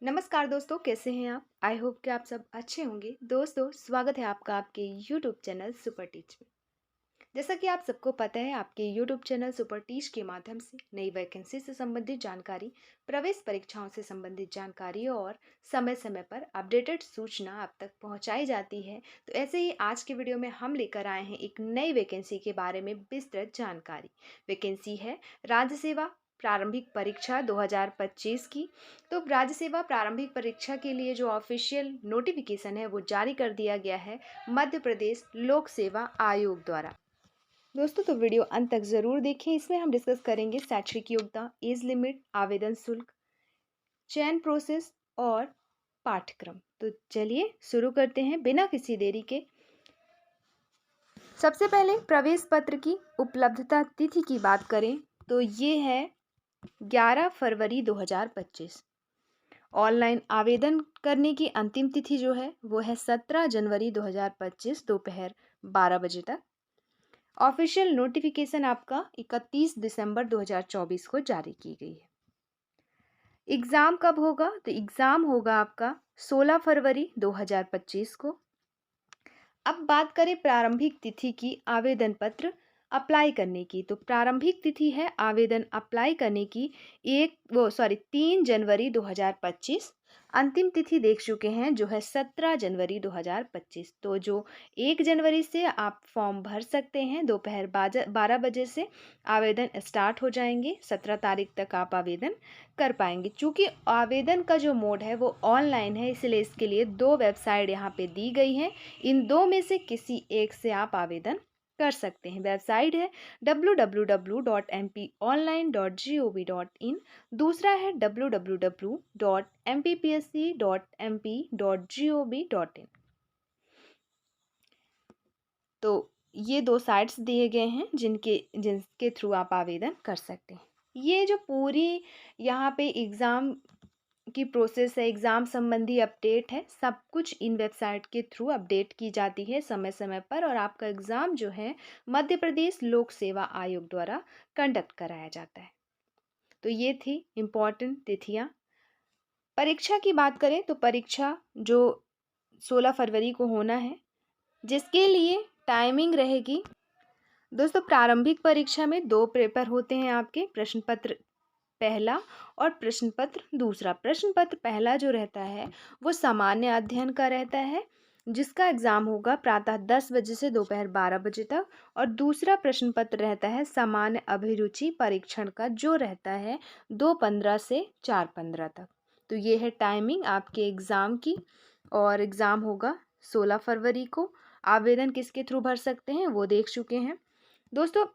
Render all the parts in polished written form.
नमस्कार दोस्तों, कैसे हैं आप? आई होप कि आप सब अच्छे होंगे। दोस्तों, स्वागत है आपका आपके यूट्यूब चैनल सुपर टीच में। जैसा कि आप सबको पता है, आपके यूट्यूब चैनल सुपर टीच के माध्यम से नई वैकेंसी से संबंधित जानकारी, प्रवेश परीक्षाओं से संबंधित जानकारी और समय समय पर अपडेटेड सूचना आप तक पहुंचाई जाती है। तो ऐसे ही आज के वीडियो में हम लेकर आए हैं एक नई वैकेंसी के बारे में विस्तृत जानकारी। वैकेंसी है राज्य सेवा प्रारंभिक परीक्षा 2025 की। तो राज्य सेवा प्रारंभिक परीक्षा के लिए जो ऑफिशियल नोटिफिकेशन है वो जारी कर दिया गया है मध्य प्रदेश लोक सेवा आयोग द्वारा। दोस्तों, तो वीडियो अंत तक ज़रूर देखें। इसमें हम डिस्कस करेंगे शैक्षिक योग्यता, एज लिमिट, आवेदन शुल्क, चयन प्रोसेस और पाठ्यक्रम। तो चलिए शुरू करते हैं बिना किसी देरी के। सबसे पहले प्रवेश पत्र की उपलब्धता तिथि की बात करें तो ये है 11 फरवरी 2025। ऑनलाइन आवेदन करने की अंतिम तिथि जो है वो है 17 जनवरी 2025 दोपहर 12 बजे तक। ऑफिशियल नोटिफिकेशन आपका 31 दिसंबर 2024 को जारी की गई है। एग्ज़ाम कब होगा? तो एग्ज़ाम होगा आपका 16 फरवरी 2025 को। अब बात करें प्रारंभिक तिथि की आवेदन पत्र अप्लाई करने की, तो प्रारंभिक तिथि है आवेदन अप्लाई करने की 3 जनवरी 2025। अंतिम तिथि देख चुके हैं जो है 17 जनवरी 2025। तो जो 1 जनवरी से आप फॉर्म भर सकते हैं, दोपहर 12 बजे से आवेदन स्टार्ट हो जाएंगे। 17 तारीख तक आप आवेदन कर पाएंगे। चूँकि आवेदन का जो मोड है वो ऑनलाइन है, इसलिए इसके लिए 2 वेबसाइट यहाँ पे दी गई हैं। इन दो में से किसी एक से आप आवेदन कर सकते हैं। वेबसाइट है www.mponline.gov.in, दूसरा है www.mppsc.mp.gov.in। तो ये दो साइट्स दिए गए हैं जिनके थ्रू आप आवेदन कर सकते हैं। ये जो पूरी यहाँ पे एग्ज़ाम की प्रोसेस है, एग्ज़ाम संबंधी अपडेट है, सब कुछ इन वेबसाइट के थ्रू अपडेट की जाती है समय समय पर। और आपका एग्ज़ाम जो है मध्य प्रदेश लोक सेवा आयोग द्वारा कंडक्ट कराया जाता है। तो ये थी इम्पॉर्टेंट तिथियाँ। परीक्षा की बात करें तो परीक्षा जो 16 फरवरी को होना है, जिसके लिए टाइमिंग रहेगी। दोस्तों, प्रारंभिक परीक्षा में 2 पेपर होते हैं आपके, प्रश्न पत्र पहला और प्रश्न पत्र दूसरा। प्रश्न पत्र पहला जो रहता है वो सामान्य अध्ययन का रहता है, जिसका एग्ज़ाम होगा प्रातः 10 बजे से दोपहर 12 बजे तक। और दूसरा प्रश्न पत्र रहता है सामान्य अभिरुचि परीक्षण का, जो रहता है 2:15 से 4:15 तक। तो ये है टाइमिंग आपके एग्ज़ाम की। और एग्ज़ाम होगा 16 फरवरी को। आवेदन किसके थ्रू भर सकते हैं वो देख चुके हैं। दोस्तों,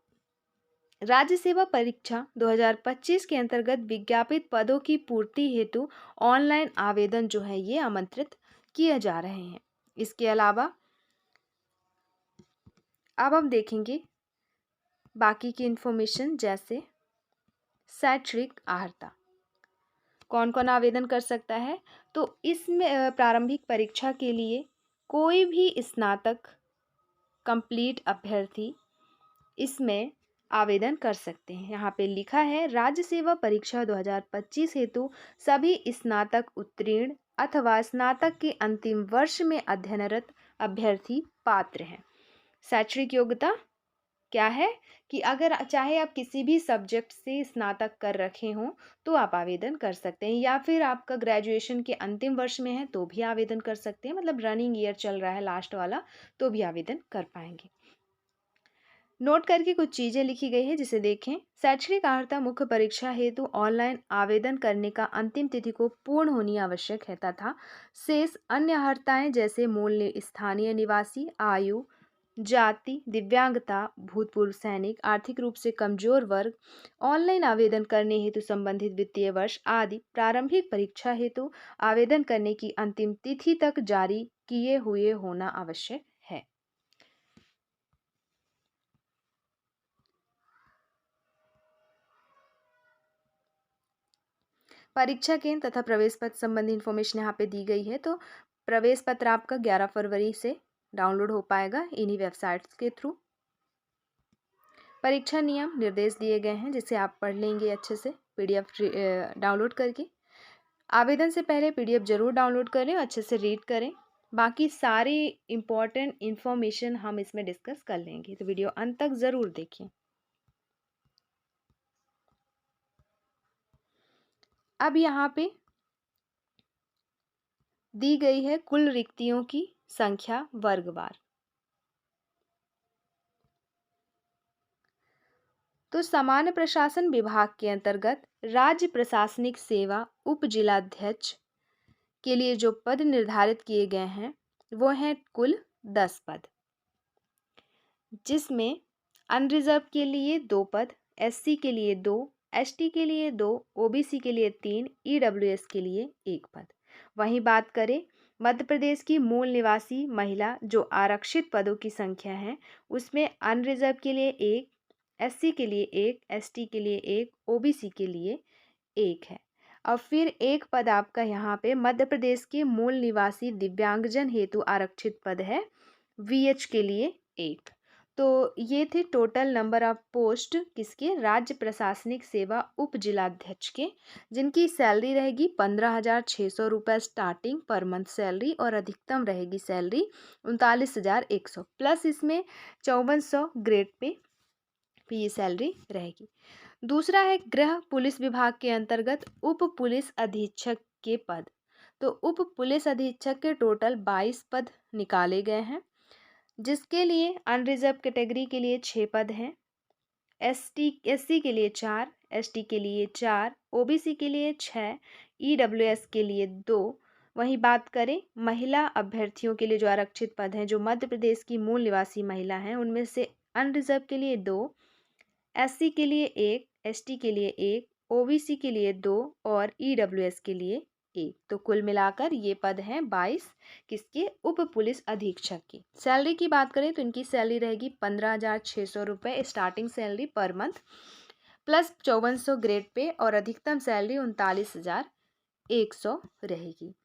राज्य सेवा परीक्षा 2025 के अंतर्गत विज्ञापित पदों की पूर्ति हेतु ऑनलाइन आवेदन जो है ये आमंत्रित किए जा रहे हैं। इसके अलावा अब हम देखेंगे बाकी की इन्फॉर्मेशन, जैसे शैक्षणिक अर्हता, कौन कौन आवेदन कर सकता है। तो इसमें प्रारंभिक परीक्षा के लिए कोई भी स्नातक कंप्लीट अभ्यर्थी इसमें आवेदन कर सकते हैं। यहाँ पे लिखा है राज्य सेवा परीक्षा 2025 हेतु सभी स्नातक उत्तीर्ण अथवा स्नातक के अंतिम वर्ष में अध्ययनरत अभ्यर्थी पात्र हैं। शैक्षणिक योग्यता क्या है कि अगर चाहे आप किसी भी सब्जेक्ट से स्नातक कर रखे हों तो आप आवेदन कर सकते हैं, या फिर आपका ग्रेजुएशन के अंतिम वर्ष में है तो भी आवेदन कर सकते हैं, मतलब रनिंग ईयर चल रहा है लास्ट वाला, तो भी आवेदन कर पाएंगे। नोट करके कुछ चीज़ें लिखी गई है जिसे देखें। शैक्षणिक अर्हता मुख्य परीक्षा हेतु ऑनलाइन आवेदन करने का अंतिम तिथि को पूर्ण होनी आवश्यक है, तथा शेष अन्य अर्हताएं जैसे मूल स्थानीय निवासी, आयु, जाति, दिव्यांगता, भूतपूर्व सैनिक, आर्थिक रूप से कमजोर वर्ग, ऑनलाइन आवेदन करने हेतु संबंधित वित्तीय वर्ष आदि प्रारंभिक परीक्षा हेतु आवेदन करने की अंतिम तिथि तक जारी किए हुए होना आवश्यक है। परीक्षा केंद्र तथा प्रवेश पत्र संबंधी इन्फॉर्मेशन यहाँ पे दी गई है। तो प्रवेश पत्र आपका 11 फरवरी से डाउनलोड हो पाएगा इन्हीं वेबसाइट्स के थ्रू। परीक्षा नियम निर्देश दिए गए हैं जिसे आप पढ़ लेंगे अच्छे से PDF डाउनलोड करके। आवेदन से पहले PDF ज़रूर डाउनलोड करें, अच्छे से रीड करें। बाकी सारी इम्पोर्टेंट इन्फॉर्मेशन हम इसमें डिस्कस कर लेंगे, तो वीडियो अंत तक ज़रूर देखें। अब यहाँ पे दी गई है कुल रिक्तियों की संख्या वर्गवार। तो सामान्य प्रशासन विभाग के अंतर्गत राज्य प्रशासनिक सेवा उप जिलाध्यक्ष के लिए जो पद निर्धारित किए गए हैं वो हैं कुल 10 पद, जिसमें अनरिजर्व के लिए 2 पद, SC के लिए 2, ST के लिए 2, OBC के लिए 3, EWS के लिए 1 पद। वहीं बात करें मध्य प्रदेश की मूल निवासी महिला जो आरक्षित पदों की संख्या है, उसमें अनरिजर्व के लिए 1, SC के लिए 1, ST के लिए 1, OBC के लिए 1 है। और फिर एक पद आपका यहाँ पे मध्य प्रदेश के मूल निवासी दिव्यांगजन हेतु आरक्षित पद है, VH के लिए 1। तो ये थे टोटल नंबर ऑफ पोस्ट किसके, राज्य प्रशासनिक सेवा उप जिलाध्यक्ष के, जिनकी सैलरी रहेगी 15,600 रुपये स्टार्टिंग पर मंथ सैलरी, और अधिकतम रहेगी सैलरी 39,100 प्लस इसमें 5400 ग्रेड पे ये सैलरी रहेगी। दूसरा है गृह पुलिस विभाग के अंतर्गत उप पुलिस अधीक्षक के पद। तो उप पुलिस अधीक्षक के टोटल 22 पद निकाले गए हैं, जिसके लिए अनरिजर्व कैटेगरी के लिए 6 पद हैं, SC के लिए 4, ST के लिए 4, OBC के लिए 6, EWS के लिए 2। वहीं बात करें महिला अभ्यर्थियों के लिए जो आरक्षित पद हैं, जो मध्य प्रदेश की मूल निवासी महिला हैं, उनमें से अनरिजर्व के लिए 2, SC के लिए 1, ST के लिए 1, OBC के लिए 2 और EWS के लिए 1। तो कुल मिलाकर ये पद हैं 22 किसके, उप पुलिस अधीक्षक की। सैलरी की बात करें तो इनकी सैलरी रहेगी 15,600 रुपये starting salary per month, plus 5400 grade pay, और अधिकतम सैलरी 39,100 रहेगी।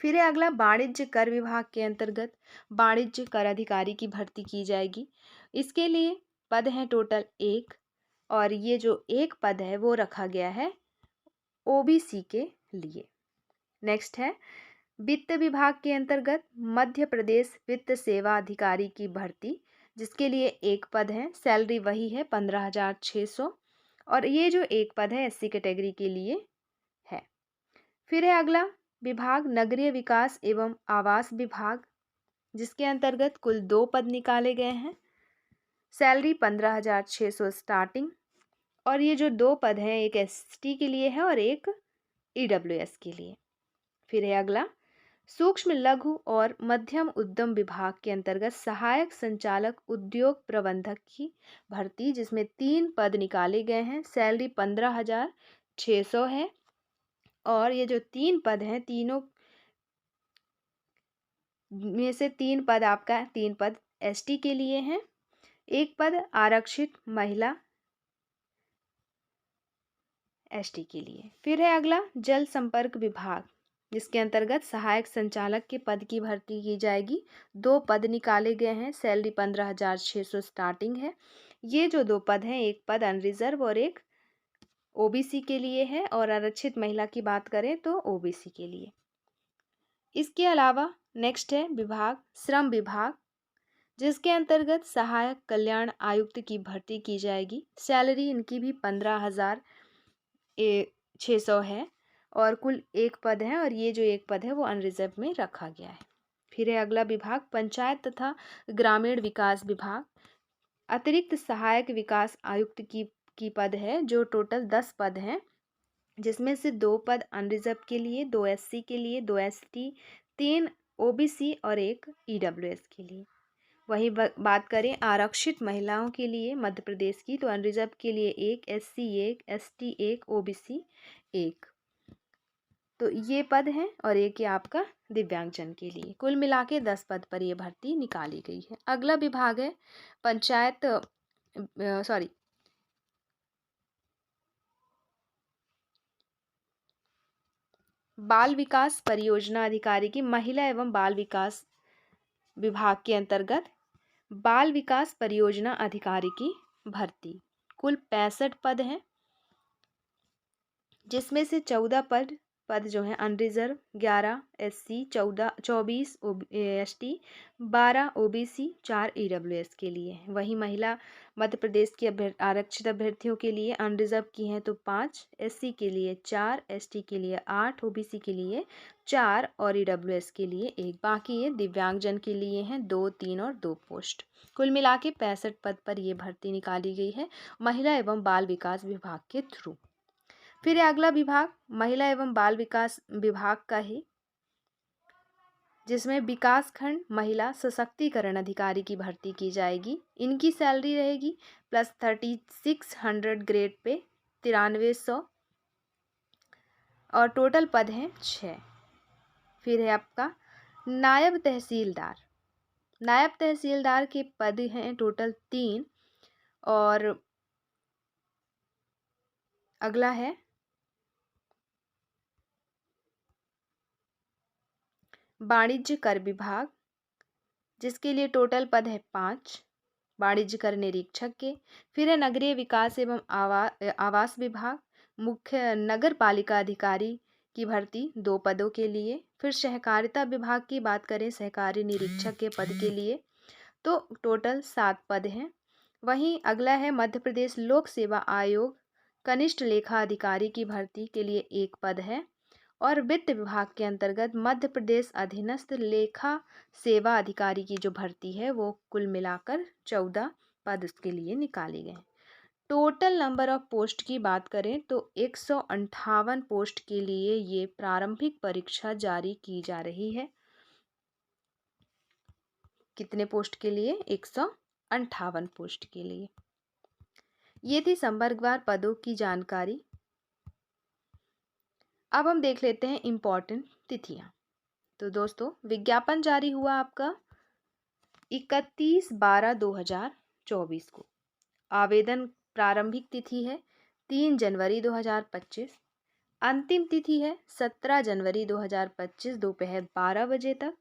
फिर है अगला वाणिज्य कर विभाग के अंतर्गत वाणिज्य कर अधिकारी की भर्ती की जाएगी। इसके लिए पद हैं टोटल 1, और ये जो 1 पद है वो रखा गया है OBC के लिए। नेक्स्ट है वित्त विभाग के अंतर्गत मध्य प्रदेश वित्त सेवा अधिकारी की भर्ती, जिसके लिए 1 पद है, सैलरी वही है 15,600, और ये जो 1 पद है SC कैटेगरी के लिए है। फिर है अगला विभाग नगरीय विकास एवं आवास विभाग, जिसके अंतर्गत कुल 2 पद निकाले गए हैं, सैलरी 15,600 स्टार्टिंग, और ये जो 2 पद हैं एक ST के लिए है और एक EWS के लिए। फिर है अगला सूक्ष्म लघु और मध्यम उद्यम विभाग के अंतर्गत सहायक संचालक उद्योग प्रबंधक की भर्ती, जिसमें 3 पद निकाले गए हैं, सैलरी 15,600 है, और ये जो 3 पद हैं तीनों में से 3 पद आपका 3 पद ST के लिए हैं, 1 पद आरक्षित महिला ST के लिए। फिर है अगला जल संपर्क विभाग, जिसके अंतर्गत सहायक संचालक के पद की भर्ती की जाएगी। 2 पद निकाले गए हैं, सैलरी 15,600 स्टार्टिंग है। ये जो 2 पद हैं, 1 पद अनरिजर्व और एक OBC के लिए है, और आरक्षित महिला की बात करें तो OBC के लिए। इसके अलावा नेक्स्ट है विभाग श्रम विभाग, जिसके अंतर्गत सहायक कल्याण आयुक्त की भर्ती की जाएगी। सैलरी इनकी भी 15,600 है, और कुल 1 पद है, और ये जो 1 पद है वो अनरिजर्व में रखा गया है। फिर है अगला विभाग पंचायत तथा ग्रामीण विकास विभाग, अतिरिक्त सहायक विकास आयुक्त की पद है, जो टोटल 10 पद हैं, जिसमें से 2 पद अनरिजर्व के लिए, 2 SC के लिए, 2 ST, 3 OBC और 1 EWS के लिए। वहीं बात करें आरक्षित महिलाओं के लिए मध्य प्रदेश की, तो अनरिजर्व के लिए 1, SC 1, ST 1, OBC 1। तो ये पद हैं, और एक ये आपका दिव्यांगजन के लिए। कुल मिला के 10 पद पर यह भर्ती निकाली गई है। अगला विभाग है पंचायत बाल विकास परियोजना अधिकारी की, महिला एवं बाल विकास विभाग के अंतर्गत बाल विकास परियोजना अधिकारी की भर्ती। कुल 65 पद हैं, जिसमें से 14 पद पद जो हैं unreserved 11 SC, 24 ST, 12 OBC, 4 EWS के लिए हैं। वहीं महिला मध्य प्रदेश की आरक्षित अभ्यर्थियों के लिए अनरिजर्व की हैं तो 5, SC के लिए 4, ST के लिए 8, OBC के लिए 4 और EWS के लिए 1। बाकी ये दिव्यांगजन के लिए हैं 2, 3 और 2 पोस्ट। कुल मिला के 65 पद पर ये भर्ती निकाली गई है महिला एवं बाल विकास विभाग के थ्रू। फिर अगला विभाग महिला एवं बाल विकास विभाग का है, जिसमें विकास खंड महिला सशक्तिकरण अधिकारी की भर्ती की जाएगी। इनकी सैलरी रहेगी +3600 ग्रेड पे 9300 और टोटल पद हैं 6। फिर है आपका नायब तहसीलदार। नायब तहसीलदार के पद हैं टोटल 3 और अगला है वाणिज्य कर विभाग, जिसके लिए टोटल पद है 5 वाणिज्य कर निरीक्षक के। फिर है नगरीय विकास एवं आवास विभाग, मुख्य नगर पालिका अधिकारी की भर्ती 2 पदों के लिए। फिर सहकारिता विभाग की बात करें सहकारी निरीक्षक के पद के लिए तो टोटल 7 पद हैं। वहीं अगला है मध्य प्रदेश लोक सेवा आयोग कनिष्ठ लेखा अधिकारी की भर्ती के लिए 1 पद है और वित्त विभाग के अंतर्गत मध्य प्रदेश अधीनस्थ लेखा सेवा अधिकारी की जो भर्ती है वो कुल मिलाकर 14 पद उसके लिए निकाले गए। टोटल नंबर ऑफ पोस्ट की बात करें तो 158 पोस्ट के लिए ये प्रारंभिक परीक्षा जारी की जा रही है। कितने पोस्ट के लिए? 158 पोस्ट के लिए। ये थी संवर्गवार पदों की जानकारी। अब हम देख लेते हैं इम्पॉर्टेंट तिथियां। तो दोस्तों विज्ञापन जारी हुआ आपका 31/12/2024 को। आवेदन प्रारंभिक तिथि है 3 जनवरी 2025। अंतिम तिथि है 17 जनवरी 2025 दोपहर 12 बजे तक।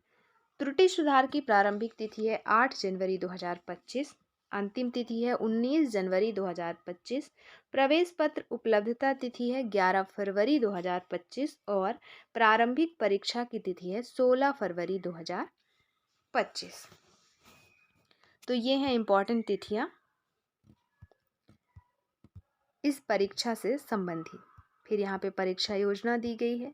त्रुटि सुधार की प्रारंभिक तिथि है 8 जनवरी 2025। अंतिम तिथि है 19 जनवरी 2025। प्रवेश पत्र उपलब्धता तिथि है 11 फरवरी 2025 और प्रारंभिक परीक्षा की तिथि है 16 फरवरी 2025। तो ये हैं इम्पॉर्टेंट तिथियां इस परीक्षा से संबंधित। फिर यहाँ पे परीक्षा योजना दी गई है।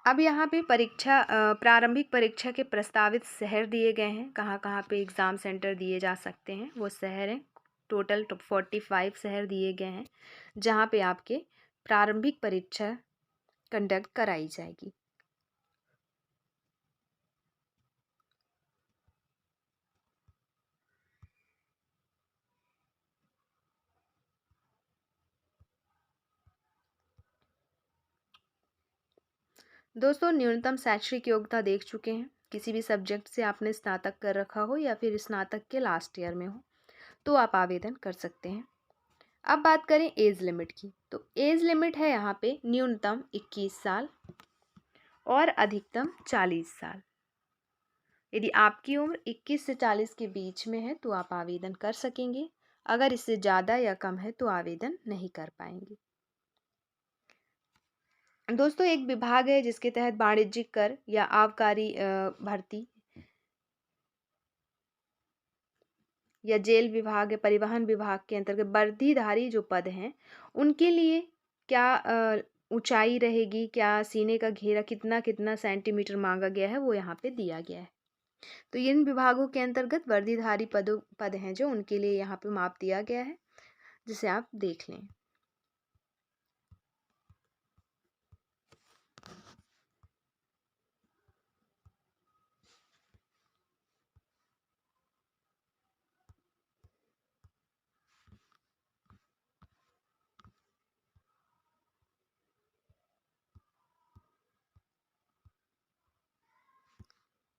अब यहाँ पे प्रारंभिक परीक्षा के प्रस्तावित शहर दिए गए हैं, कहाँ कहाँ पे एग्ज़ाम सेंटर दिए जा सकते हैं वो शहर हैं। टोटल 45 शहर दिए गए हैं जहाँ पे आपके प्रारंभिक परीक्षा कंडक्ट कराई जाएगी। दोस्तों न्यूनतम शैक्षणिक योग्यता देख चुके हैं। किसी भी सब्जेक्ट से आपने स्नातक कर रखा हो या फिर स्नातक के लास्ट ईयर में हो तो आप आवेदन कर सकते हैं। अब बात करें एज लिमिट की, तो एज लिमिट है यहाँ पे न्यूनतम 21 साल और अधिकतम 40 साल। यदि आपकी उम्र 21 से 40 के बीच में है तो आप आवेदन कर सकेंगे। अगर इससे ज़्यादा या कम है तो आवेदन नहीं कर पाएंगे। दोस्तों एक विभाग है जिसके तहत वाणिज्यिक कर या आबकारी भर्ती या जेल विभाग या परिवहन विभाग के अंतर्गत वर्दीधारी जो पद हैं उनके लिए क्या ऊंचाई रहेगी, क्या सीने का घेरा कितना कितना सेंटीमीटर मांगा गया है वो यहाँ पे दिया गया है। तो इन विभागों के अंतर्गत वर्दीधारी पद हैं जो उनके लिए यहाँ पे माप दिया गया है, जिसे आप देख लें।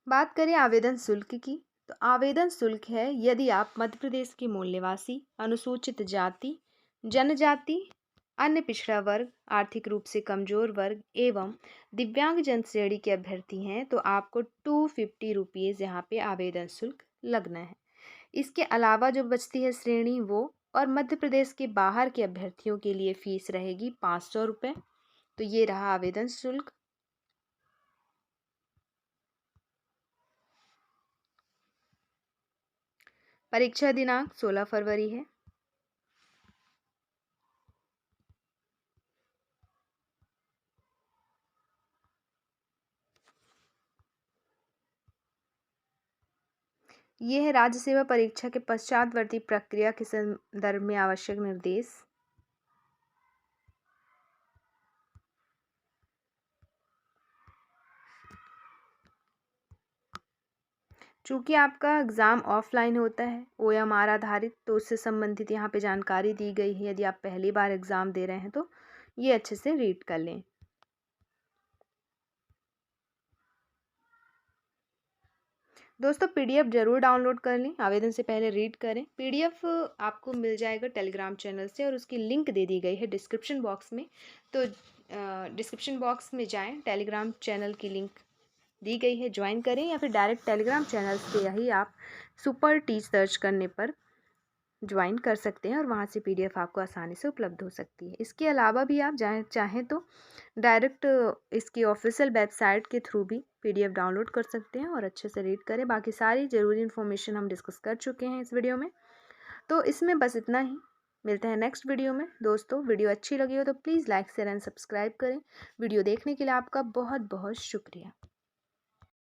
बात करें आवेदन शुल्क की, तो आवेदन शुल्क है यदि आप मध्य प्रदेश के मूल निवासी, अनुसूचित जाति, जनजाति अन्य पिछड़ा वर्ग, आर्थिक रूप से कमज़ोर वर्ग एवं दिव्यांगजन श्रेणी के अभ्यर्थी हैं तो आपको 250 रुपीज़ यहाँ पे आवेदन शुल्क लगना है। इसके अलावा जो बचती है श्रेणी वो और मध्य प्रदेश के बाहर के अभ्यर्थियों के लिए फ़ीस रहेगी 500 रुपये। तो ये रहा आवेदन शुल्क। परीक्षा दिनांक 16 फरवरी है। ये है राज्य सेवा परीक्षा के पश्चातवर्ती प्रक्रिया के संदर्भ में आवश्यक निर्देश। चूँकि आपका एग्ज़ाम ऑफलाइन होता है OMR आधारित, तो उससे संबंधित यहाँ पे जानकारी दी गई है। यदि आप पहली बार एग्ज़ाम दे रहे हैं तो ये अच्छे से रीड कर लें। दोस्तों PDF ज़रूर डाउनलोड कर लें, आवेदन से पहले रीड करें। PDF आपको मिल जाएगा टेलीग्राम चैनल से और उसकी लिंक दे दी गई है डिस्क्रिप्शन बॉक्स में। तो डिस्क्रिप्शन बॉक्स में जाएं, टेलीग्राम चैनल की लिंक दी गई है, ज्वाइन करें या फिर डायरेक्ट टेलीग्राम चैनल से ही आप सुपर टीच सर्च करने पर ज्वाइन कर सकते हैं और वहाँ से PDF आपको आसानी से उपलब्ध हो सकती है। इसके अलावा भी आप चाहें तो डायरेक्ट इसकी ऑफिशियल वेबसाइट के थ्रू भी PDF डाउनलोड कर सकते हैं और अच्छे से रीड करें। बाकी सारी ज़रूरी इन्फॉर्मेशन हम डिस्कस कर चुके हैं इस वीडियो में। तो इसमें बस इतना ही, मिलते हैं नेक्स्ट वीडियो में। दोस्तों वीडियो अच्छी लगी हो तो please like share and subscribe करें। वीडियो देखने के लिए आपका बहुत बहुत शुक्रिया।